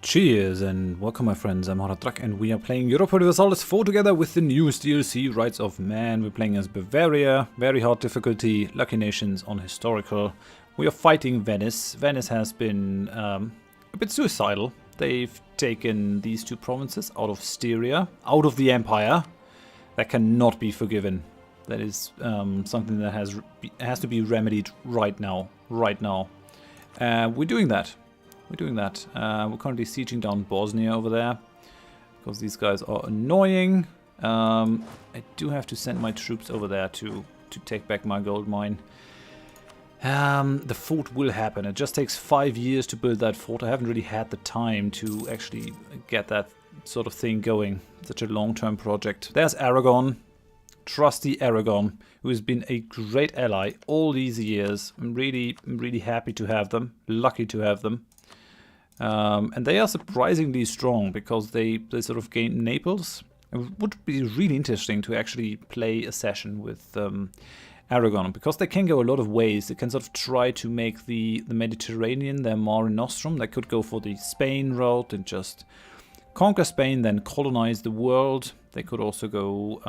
Cheers and welcome my friends, I'm Horath Drak and we are playing Europa Universalis IV together with the newest DLC, Rights of Man. We're playing as Bavaria, very hard difficulty, lucky nations on historical. We are fighting Venice. Venice has been a bit suicidal. They've taken these two provinces out of Styria, out of the Empire. That cannot be forgiven. That is something that has to be remedied right now. We're doing that. We're currently sieging down Bosnia over there because these guys are annoying. I do have to send my troops over there to take back my gold mine. The fort will happen. It just takes 5 years to build that fort. I haven't really had the time to actually get that sort of thing going. Such a long-term project. There's Aragon. Trusty Aragon, who has been a great ally all these years. I'm really happy to have them. Lucky to have them. And they are surprisingly strong because they sort of gained Naples. It would be really interesting to actually play a session with Aragon because they can go a lot of ways. They can sort of try to make the Mediterranean their Mare Nostrum. They could go for the Spain route and just conquer Spain, then colonize the world. They could also go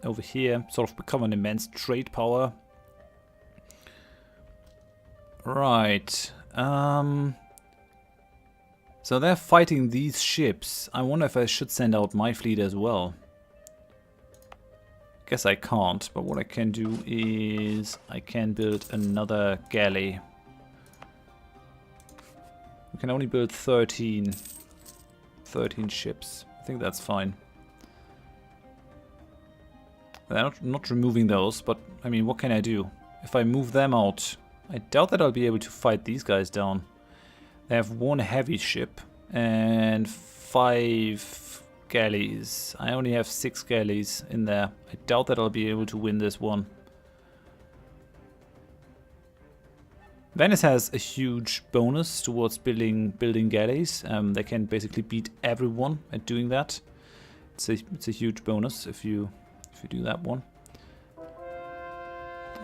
over here, sort of become an immense trade power. Right. So they're fighting these ships. I wonder if I should send out my fleet as well. Guess I can't, but what I can do is I can build another galley. We can only build 13 ships. I think that's fine. They're not removing those, but I mean, what can I do? If I move them out, I doubt that I'll be able to fight these guys down. They have one heavy ship and 5 galleys. I only have 6 galleys in there. I doubt that I'll be able to win this one. Venice has a huge bonus towards building galleys. They can basically beat everyone at doing that. It's a huge bonus if you do that one.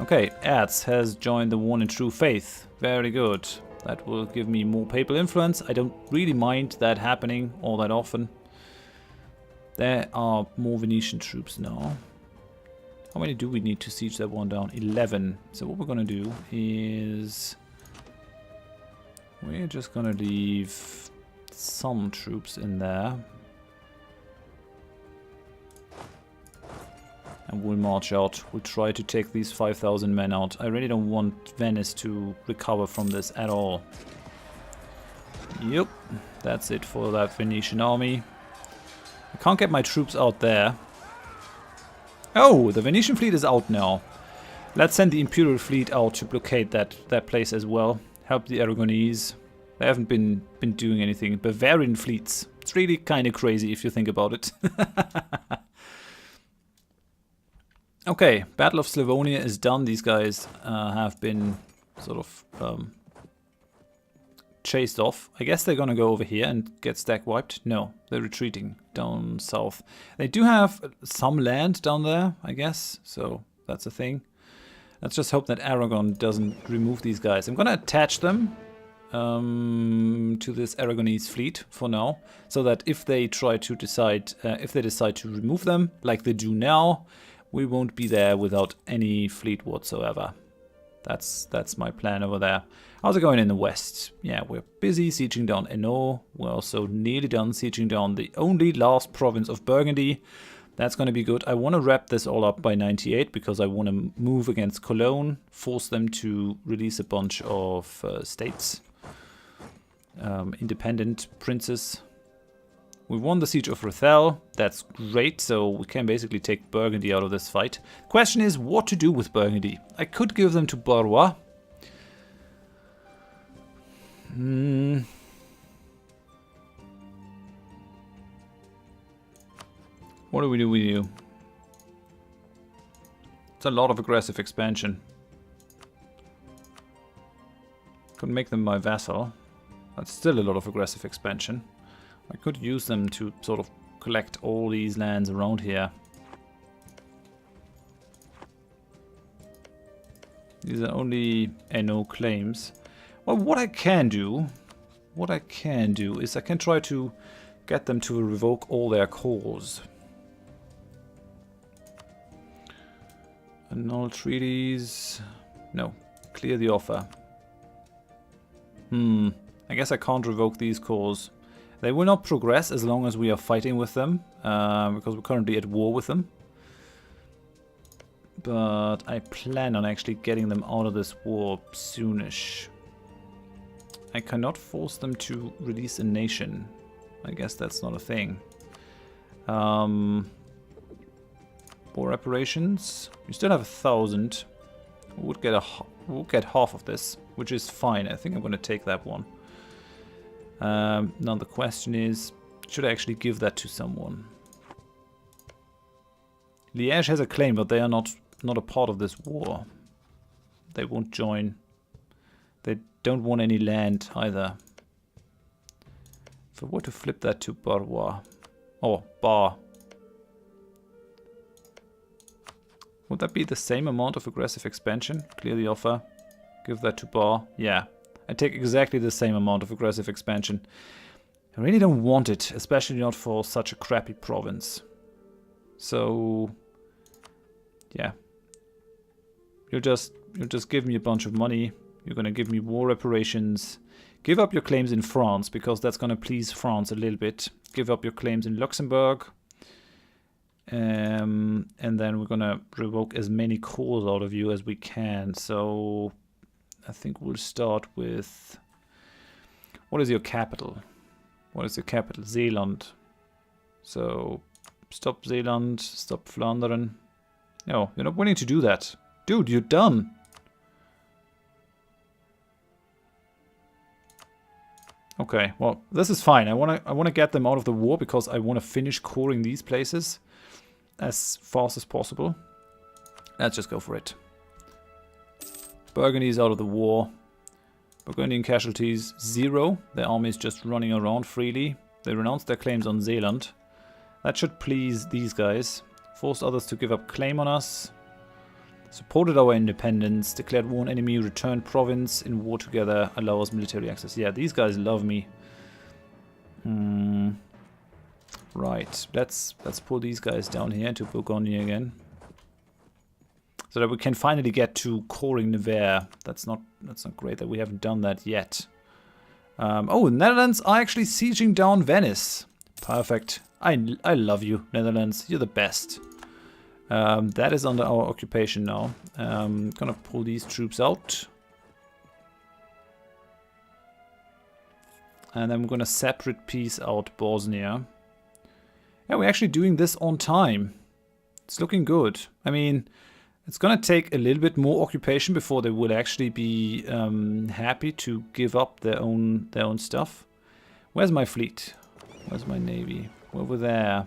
Okay, Erz has joined the one in true faith. Very good. That will give me more papal influence. I don't really mind that happening all that often. There are more Venetian troops now. How many do we need to siege that one down? 11. So what we're going to do is we're just going to leave some troops in there. And we'll march out. We'll try to take these 5,000 men out. I really don't want Venice to recover from this at all. Yep, that's it for that Venetian army. I can't get my troops out there. Oh, the Venetian fleet is out now. Let's send the Imperial fleet out to blockade that place as well. Help the Aragonese. They haven't been doing anything. Bavarian fleets. It's really kind of crazy if you think about it. Okay, Battle of Slavonia is done. These guys have been sort of chased off. I guess they're gonna go over here and get stack wiped. No, they're retreating down south. They do have some land down there, I guess, so that's a thing. Let's just hope that Aragon doesn't remove these guys. I'm gonna attach them to this Aragonese fleet for now, so that if they decide to remove them, like they do now, we won't be there without any fleet whatsoever. That's my plan over there. How's it going in the west? Yeah, we're busy sieging down Hainaut. We're also nearly done sieging down the only last province of Burgundy. That's going to be good. I want to wrap this all up by 98 because I want to move against Cologne, force them to release a bunch of states, independent princes. We won the siege of Rothel. That's great, so we can basically take Burgundy out of this fight. Question is what to do with Burgundy. I could give them to Barrois. What do we do? It's a lot of aggressive expansion. Could make them my vassal. That's still a lot of aggressive expansion. I could use them to sort of collect all these lands around here. These are only NO claims. Well, what I can do what I can do is I can try to get them to revoke all their calls. Annul treaties. No. Clear the offer. I guess I can't revoke these calls. They will not progress as long as we are fighting with them, because we're currently at war with them. But I plan on actually getting them out of this war soonish. I cannot force them to release a nation. I guess that's not a thing. War reparations. We still have 1,000. We'll get half of this, which is fine. I think I'm going to take that one. Now the question is, should I actually give that to someone? Liège has a claim, but they are not a part of this war. They won't join. They don't want any land either. If I were to flip that to Barrois, or Bar, would that be the same amount of aggressive expansion? Clear the offer. Give that to Bar. Yeah. I take exactly the same amount of aggressive expansion. I really don't want it, especially not for such a crappy province. So, yeah. You'll just give me a bunch of money. You're gonna give me war reparations. Give up your claims in France, because that's gonna please France a little bit. Give up your claims in Luxembourg. And then we're gonna revoke as many calls out of you as we can. So I think we'll start with, what is your capital? What is your capital? Zeeland. So stop Zeeland, stop Flandern. No, you're not willing to do that. Dude, you're done. Okay, well, this is fine. I wanna get them out of the war because I wanna finish coring these places as fast as possible. Let's just go for it. Burgundy is out of the war. Burgundian casualties 0. Their army is just running around freely. They renounced their claims on Zeeland. That should please these guys. Forced others to give up claim on us. Supported our independence. Declared war on enemy. Returned province in war together. Allow us military access. Yeah, these guys love me. Right. Let's pull these guys down here into Burgundy again. So that we can finally get to coring Nevers. That's not great that we haven't done that yet. Oh, Netherlands are actually sieging down Venice. Perfect. I love you, Netherlands. You're the best. That is under our occupation now. Gonna pull these troops out. And then we're gonna separate piece out Bosnia. Yeah, we're actually doing this on time. It's looking good. I mean, it's gonna take a little bit more occupation before they will actually be happy to give up their own stuff. Where's my fleet? Where's my navy? We're over there.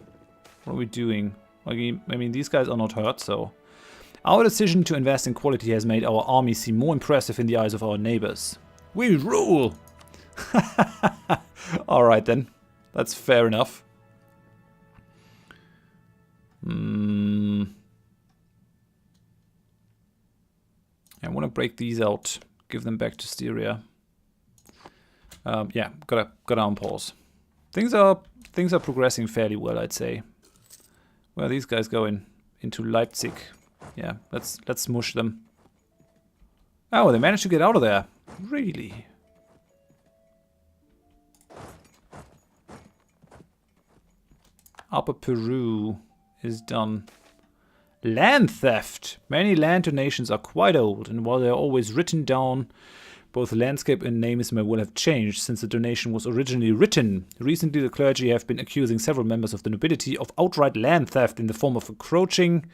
What are we doing? I mean, these guys are not hurt, so... Our decision to invest in quality has made our army seem more impressive in the eyes of our neighbors. We rule! Alright then. That's fair enough. I want to break these out. Give them back to Styria. Yeah, gotta on pause. Things are progressing fairly well, I'd say. Where are these guys going? Into Leipzig. Yeah, let's smush them. Oh, they managed to get out of there. Really? Upper Peru is done. Land theft! Many land donations are quite old, and while they are always written down, both landscape and names may well have changed since the donation was originally written. Recently, the clergy have been accusing several members of the nobility of outright land theft in the form of encroaching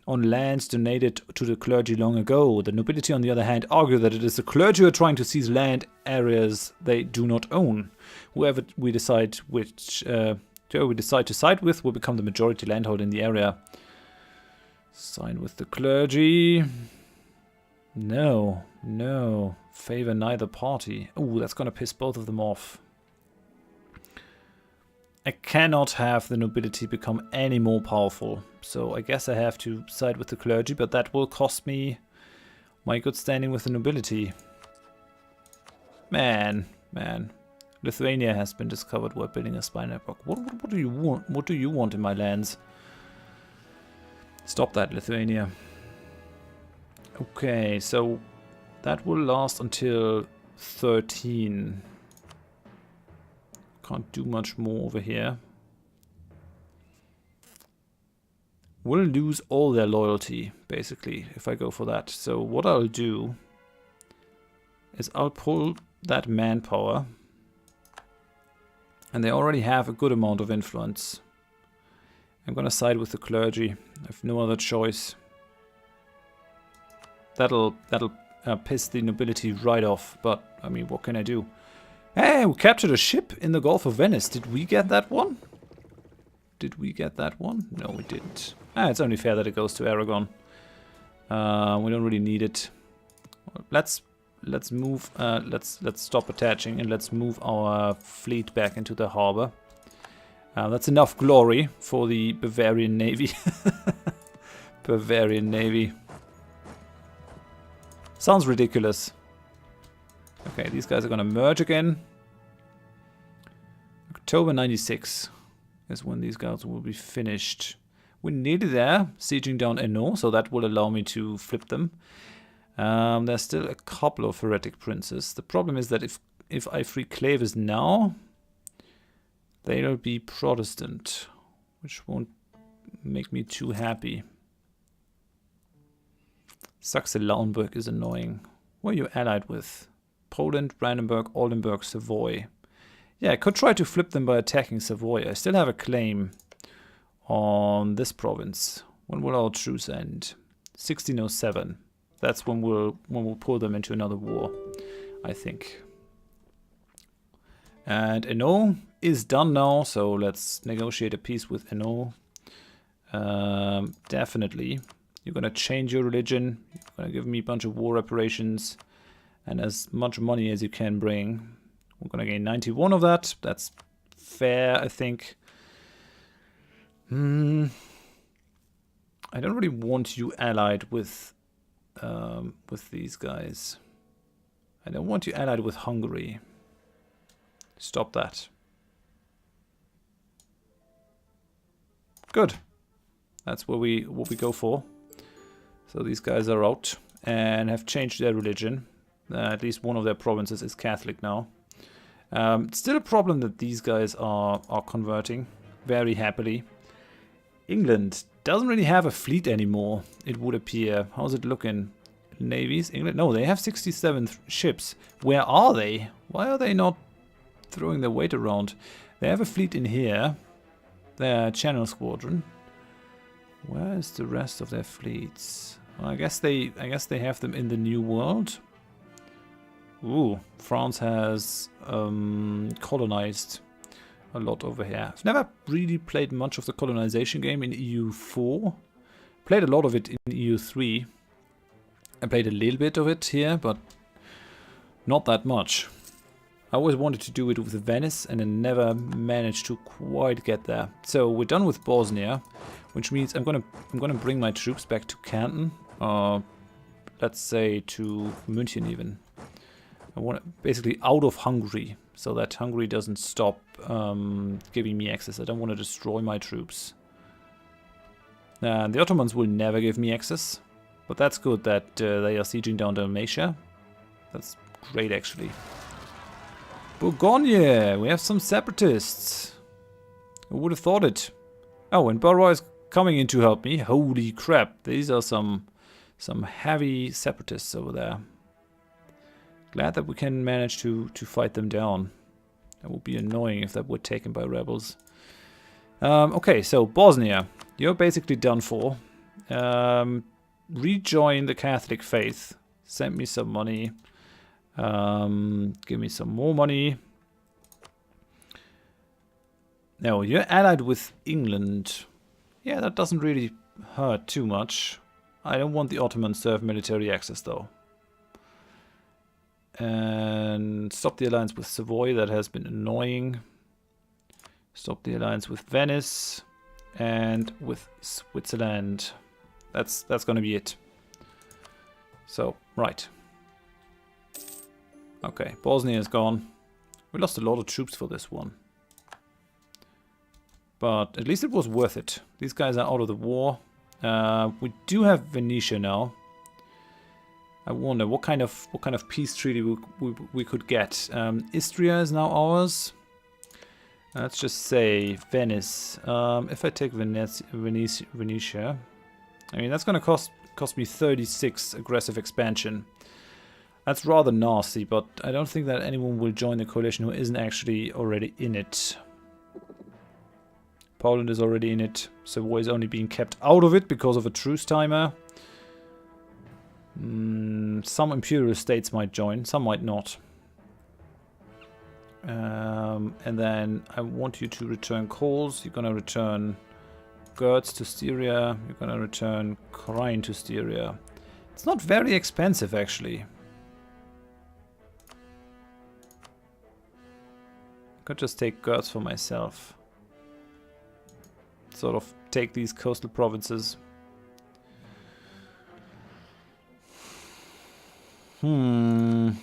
on lands donated to the clergy long ago. The nobility, on the other hand, argue that it is the clergy who are trying to seize land areas they do not own. Whoever we decide to side with will become the majority landholder in the area. Side with the clergy. No. Favor neither party. Oh, that's gonna piss both of them off. I cannot have the nobility become any more powerful. So I guess I have to side with the clergy, but that will cost me my good standing with the nobility. Man. Lithuania has been discovered while building a spy network. What do you want? What do you want in my lands? Stop that, Lithuania. Okay, so that will last until 13. Can't do much more over here. We'll lose all their loyalty, basically, if I go for that. So what I'll do is I'll pull that manpower. And they already have a good amount of influence. I'm gonna side with the clergy. I have no other choice. That'll piss the nobility right off, but I mean, what can I do? Hey, we captured a ship in the Gulf of Venice. Did we get that one? Did we get that one? No, we didn't. It's only fair that it goes to Aragon. We don't really need it. Let's move. Let's stop attaching and let's move our fleet back into the harbor. That's enough glory for the Bavarian Navy. Bavarian Navy. Sounds ridiculous. Okay, these guys are gonna merge again. October 96 is when these guys will be finished. We're nearly there, sieging down Hainaut, so that will allow me to flip them. There's still a couple of heretic princes. The problem is that if I free Cleves now, they'll be Protestant, which won't make me too happy. Saxe-Lauenburg is annoying. What are you allied with? Poland, Brandenburg, Oldenburg, Savoy. Yeah, I could try to flip them by attacking Savoy. I still have a claim on this province. When will our truce end? 1607. That's when we'll pull them into another war, I think. And Hainaut is done now, so let's negotiate a peace with Hainaut. Definitely. You're gonna change your religion. You're gonna give me a bunch of war reparations and as much money as you can bring. We're gonna gain 91 of that. That's fair, I think. I don't really want you allied with these guys. I don't want you allied with Hungary. Stop that. Good. That's what we go for. So these guys are out and have changed their religion. At least one of their provinces is Catholic now. Still a problem that these guys are converting very happily. England doesn't really have a fleet anymore, it would appear. How's it looking? Navies? England? No, they have 67 ships. Where are they? Why are they not throwing their weight around? They have a fleet in here. Their Channel Squadron. Where is the rest of their fleets? Well, I guess they have them in the New World. Ooh, France has colonized a lot over here. I've never really played much of the colonization game in EU4. Played a lot of it in EU3. I played a little bit of it here, but not that much. I always wanted to do it with Venice and I never managed to quite get there. So we're done with Bosnia, which means I'm gonna bring my troops back to Canton, let's say to München even. I want basically out of Hungary, so that Hungary doesn't stop giving me access. I don't want to destroy my troops. The Ottomans will never give me access, but that's good that they are sieging down Dalmatia. That's great, actually. Bourgogne! We have some separatists. Who would have thought it? Oh, and Barrois is coming in to help me. Holy crap! These are some heavy separatists over there. Glad that we can manage to fight them down. That would be annoying if that were taken by rebels. Okay, so Bosnia, you're basically done for. Rejoin the Catholic faith. Send me some money. Give me some more money. No, you're allied with England. Yeah, that doesn't really hurt too much. I don't want the Ottomans to have military access though. And stop the alliance with Savoy, that has been annoying. Stop the alliance with Venice and with Switzerland. That's gonna be it. So, right. Okay, Bosnia is gone. We lost a lot of troops for this one. But at least it was worth it. These guys are out of the war. We do have Venetia now. I wonder what kind of peace treaty we could get. Istria is now ours. Let's just say Venice. If I take Venetia, I mean that's gonna cost me 36 aggressive expansion. That's rather nasty, but I don't think that anyone will join the coalition who isn't actually already in it. Poland is already in it. Savoy is only being kept out of it because of a truce timer. Some imperial states might join, some might not. And then I want you to return coals. You're gonna return Gertz to Styria. You're gonna return Krain to Styria. It's not very expensive actually. I could just take Gertz for myself. Sort of take these coastal provinces. It's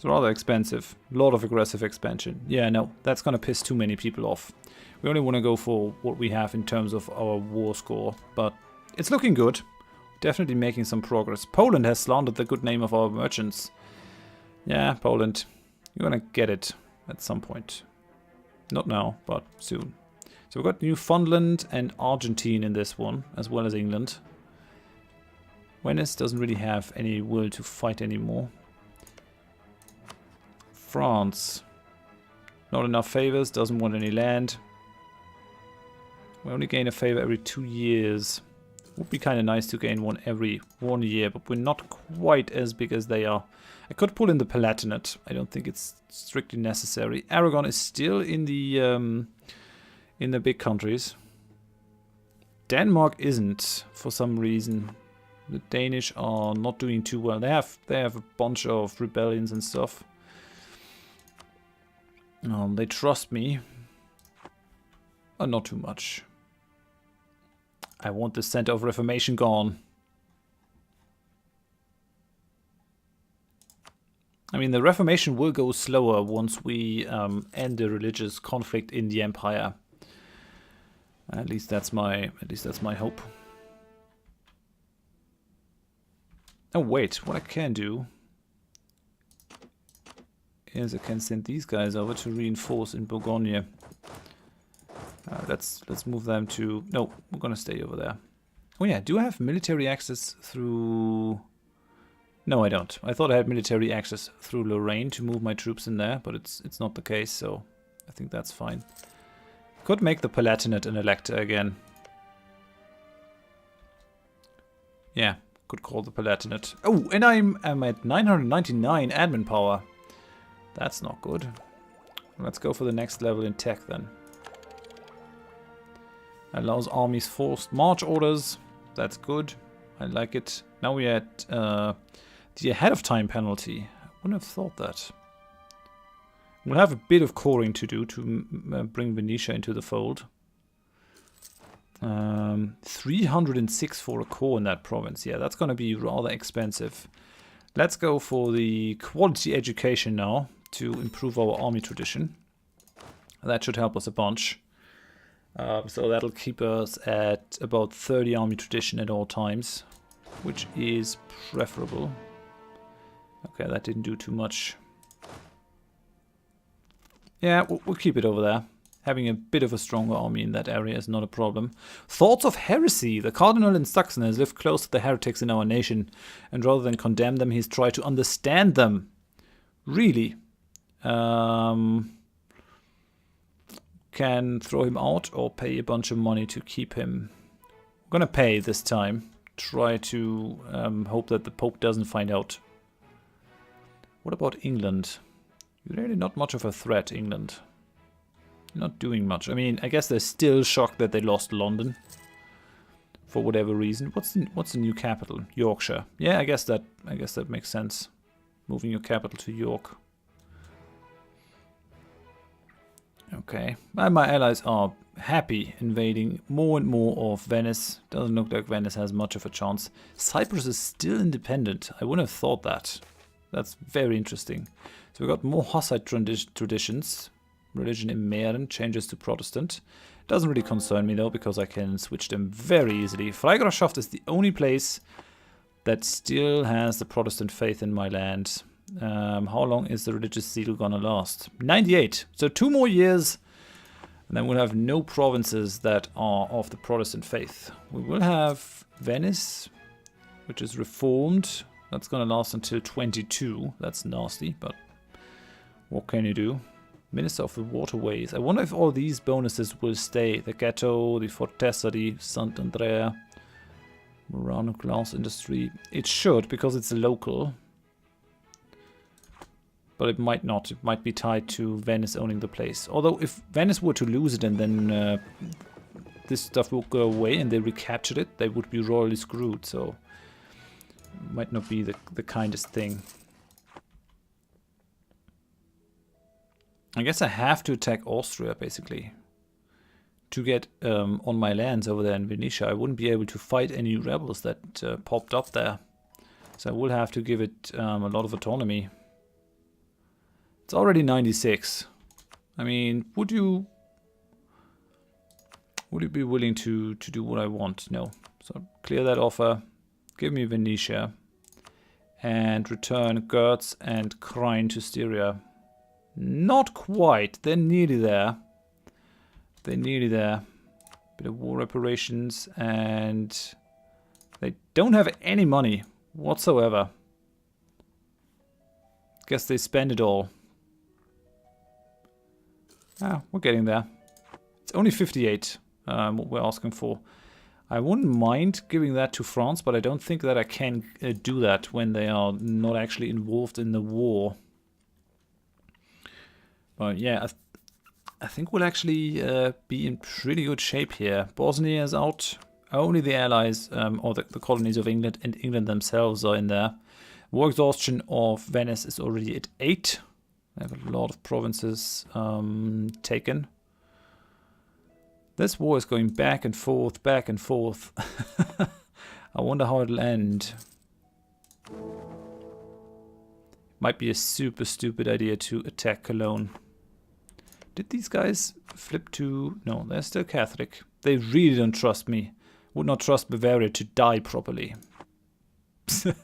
rather expensive. A lot of aggressive expansion. Yeah, no, that's gonna piss too many people off. We only want to go for what we have in terms of our war score, but it's looking good. Definitely making some progress. Poland has slandered the good name of our merchants. Yeah, Poland, you're gonna get it at some point. Not now, but soon. So we've got Newfoundland and Argentine in this one, as well as England. Venice doesn't really have any will to fight anymore. France. Not enough favors, doesn't want any land. We only gain a favor every 2 years. Would be kind of nice to gain one every 1 year, but we're not quite as big as they are. I could pull in the Palatinate. I don't think it's strictly necessary. Aragon is still in the big countries. Denmark isn't for some reason. The Danish are not doing too well. They have a bunch of rebellions and stuff. They trust me. Not too much. I want the Center of Reformation gone. I mean, the Reformation will go slower once we end the religious conflict in the Empire. At least that's my hope. Oh wait, what I can do is I can send these guys over to reinforce in Burgundy. Let's move them to... No, we're gonna stay over there. Oh yeah, do I have military access through... No, I don't. I thought I had military access through Lorraine to move my troops in there, but it's not the case, so I think that's fine. Could make the Palatinate an elector again. Yeah, could call the Palatinate. Oh, and I'm at 999 admin power. That's not good. Let's go for the next level in tech then. Allows armies forced march orders. That's good. I like it. Now we're at the ahead of time penalty. I wouldn't have thought that. We'll have a bit of coring to do to bring Venetia into the fold. 306 for a core in that province. Yeah, that's going to be rather expensive. Let's go for the quality education now to improve our army tradition. That should help us a bunch. So that'll keep us at about 30 army tradition at all times, which is preferable. Okay, that didn't do too much. Yeah, we'll keep it over there. Having a bit of a stronger army in that area is not a problem. Thoughts of heresy. The Cardinal in Saxon has lived close to the heretics in our nation, and rather than condemn them, he's tried to understand them. Really? Can throw him out or pay a bunch of money to keep him. I'm gonna pay this time. Try to hope that the Pope doesn't find out. What about England? You're really not much of a threat, England. You're not doing much. I mean, I guess they're still shocked that they lost London. For whatever reason. What's the new capital? Yorkshire. Yeah, I guess that makes sense. Moving your capital to York. Okay. My allies are happy invading more and more of Venice. Doesn't look like Venice has much of a chance. Cyprus is still independent. I wouldn't have thought that. That's very interesting. So we got more Hussite traditions. Religion in Mähren changes to Protestant. Doesn't really concern me though, because I can switch them very easily. Freigrafschaft is the only place that still has the Protestant faith in my land. How long is the religious zeal gonna last? 98. So 2 more years, and then we'll have no provinces that are of the Protestant faith. We will have Venice, which is reformed. That's gonna last until 22. That's nasty, but what can you do? Minister of the Waterways. I wonder if all these bonuses will stay. The Ghetto, the Fortezza di Sant'Andrea, Murano Glass Industry. It should, because it's local. But it might not. It might be tied to Venice owning the place. Although if Venice were to lose it and then this stuff will go away and they recaptured it, they would be royally screwed. So it might not be the kindest thing. I guess I have to attack Austria, basically, to get on my lands over there in Venetia. I wouldn't be able to fight any rebels that popped up there. So I will have to give it a lot of autonomy. It's already 96. I mean, would you be willing to do what I want? No. So clear that offer. Give me Venetia. And return Gertz and Krain to Styria. Not quite. They're nearly there. They're nearly there. Bit of war reparations, and they don't have any money whatsoever. Guess they spend it all. Ah, we're getting there. It's only 58, what we're asking for. I wouldn't mind giving that to France, but I don't think that I can do that when they are not actually involved in the war. But yeah, I think we'll actually be in pretty good shape here. Bosnia is out. Only the allies, or the colonies of England and England themselves are in there. War exhaustion of Venice is already at 8. I have a lot of provinces taken. This war is going back and forth, back and forth. I wonder how it'll end. Might be a super stupid idea to attack Cologne. Did these guys flip to... No, they're still Catholic. They really don't trust me. Would not trust Bavaria to die properly. I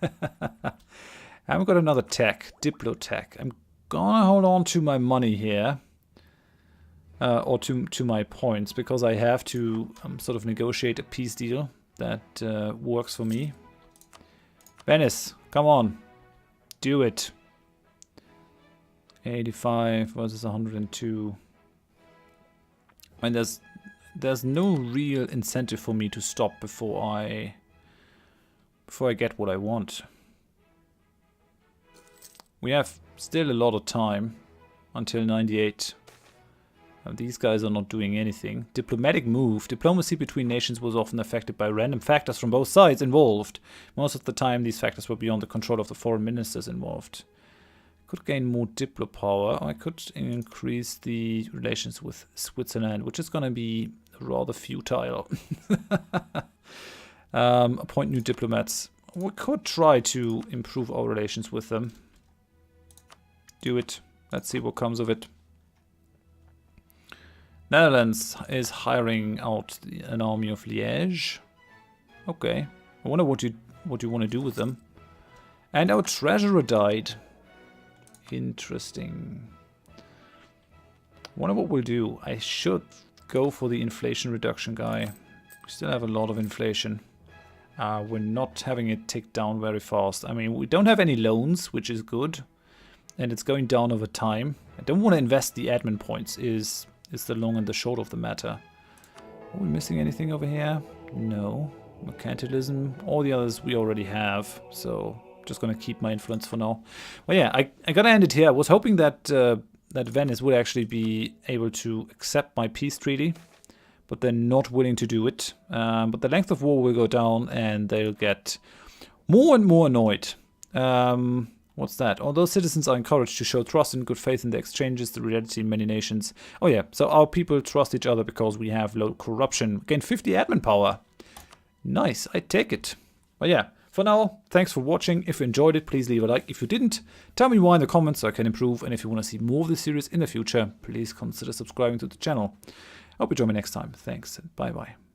haven't got another tech, Diplo tech. I'm gonna hold on to my money here. Or to my points, because I have to sort of negotiate a peace deal that works for me. Venice, come on. Do it. 85 versus 102. I mean, there's no real incentive for me to stop before I get what I want. We have still a lot of time until 98. These guys are not doing anything. Diplomatic move. Diplomacy between nations was often affected by random factors from both sides involved. Most of the time, these factors were beyond the control of the foreign ministers involved. Could gain more diplo power. I could increase the relations with Switzerland, which is going to be rather futile. Appoint new diplomats. We could try to improve our relations with them. Do it. Let's see what comes of it. Netherlands is hiring out an army of Liège. Okay. I wonder what you want to do with them. And our treasurer died. Interesting. Wonder what we'll do. I should go for the inflation reduction guy. We still have a lot of inflation. We're not having it tick down very fast. I mean, we don't have any loans, which is good. And it's going down over time. I don't want to invest the admin points, is the long and the short of the matter. Are we missing anything over here? No. Mercantilism. All the others we already have. So just going to keep my influence for now. Well, yeah, I got to end it here. I was hoping that that Venice would actually be able to accept my peace treaty. But they're not willing to do it. But the length of war will go down and they'll get more and more annoyed. What's that? Although citizens are encouraged to show trust and good faith in the exchanges, the reality in many nations. Oh yeah, so our people trust each other because we have low corruption. Gain 50 admin power. Nice, I take it. But yeah, For now, thanks for watching. If you enjoyed it, please leave a like. If you didn't, tell me why in the comments so I can improve. And if you want to see more of this series in the future, please consider subscribing to the channel. I hope you join me next time. Thanks and bye-bye.